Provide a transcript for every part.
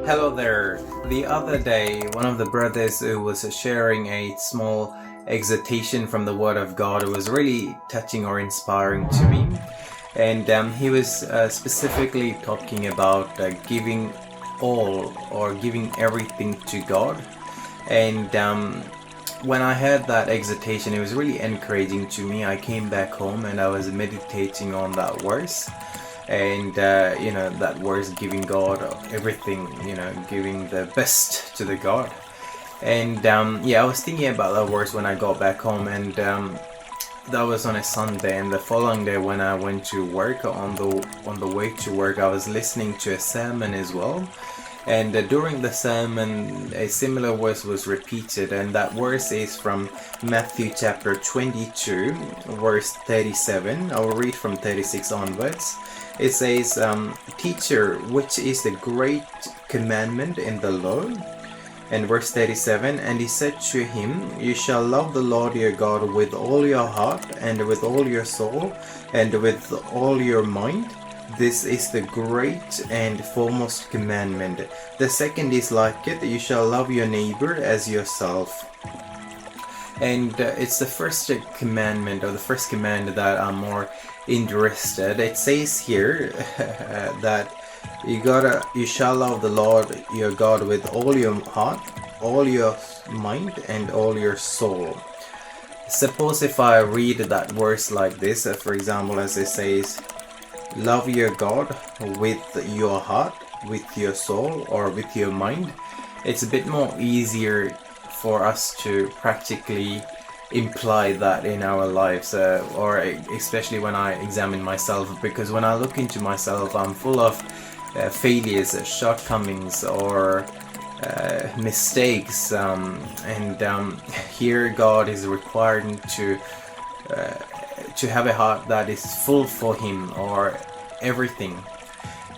Hello there. The other day, one of the brothers who was sharing a small exhortation from the Word of God was really touching or inspiring to me. And he was specifically talking about giving all or giving everything to God. And when I heard that exhortation, it was really encouraging to me. I came back home and I was meditating on that verse. And that verse, giving God everything, giving the best to the God. And I was thinking about that verse when I got back home, and that was on a Sunday. And the following day, when I went to work, on the way to work, I was listening to a sermon as well. And during the sermon, a similar verse was repeated, and that verse is from Matthew chapter 22, verse 37. I will read from 36 onwards. It says, "Teacher, which is the great commandment in the law?" And verse 37, "And he said to him, You shall love the Lord your God with all your heart, and with all your soul, and with all your mind. This is the great and foremost commandment. The second is like it, you shall love your neighbor as yourself." And it's the first commandment, or the first command, that I'm more interested. It says here that you shall love the Lord your God with all your heart, all your mind, and all your soul. Suppose if I read that verse like this, for example, as it says, love your God with your heart, with your soul, or with your mind. It's a bit more easier for us to practically imply that in our lives, or especially when I examine myself, because when I look into myself, I'm full of failures, shortcomings, or mistakes, and here God is requiring to have a heart that is full for Him, or everything.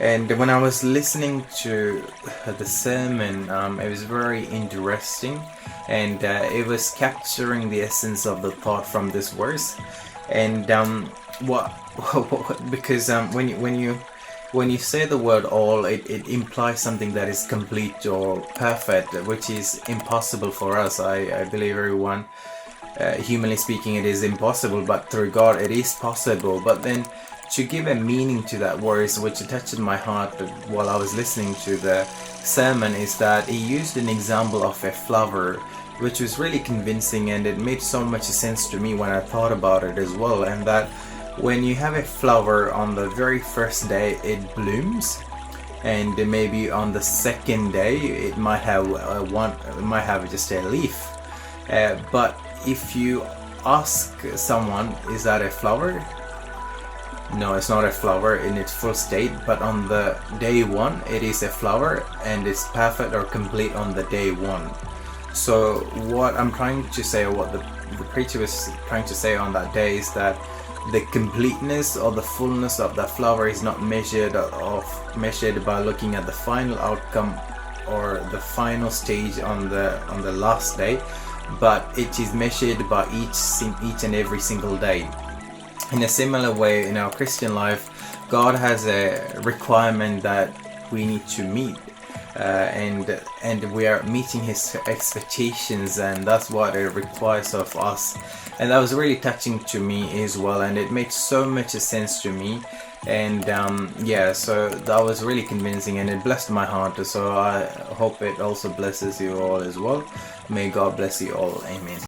And when I was listening to the sermon, it was very interesting, and it was capturing the essence of the thought from this verse. And because when you say the word all, it implies something that is complete or perfect, which is impossible for us. I believe everyone, humanly speaking, it is impossible, but through God it is possible. But then to give a meaning to that verse, which touched my heart while I was listening to the sermon, is that he used an example of a flower, which was really convincing, and it made so much sense to me when I thought about it as well. And that when you have a flower, on the very first day it blooms, and maybe on the second day it might have just a leaf. But if you ask someone, is that a flower? No, it's not a flower in its full state, but on the day one it is a flower, and it's perfect or complete on the day one. So what I'm trying to say, or what the preacher was trying to say on that day, is that the completeness or the fullness of that flower is not measured by looking at the final outcome or the final stage on the last day, but it is measured by each and every single day. In a similar way, in our Christian life, God has a requirement that we need to meet, and we are meeting His expectations, and that's what it requires of us. And that was really touching to me as well, and it made so much sense to me. And so that was really convincing, and it blessed my heart. So I hope it also blesses you all as well. May God bless you all. Amen.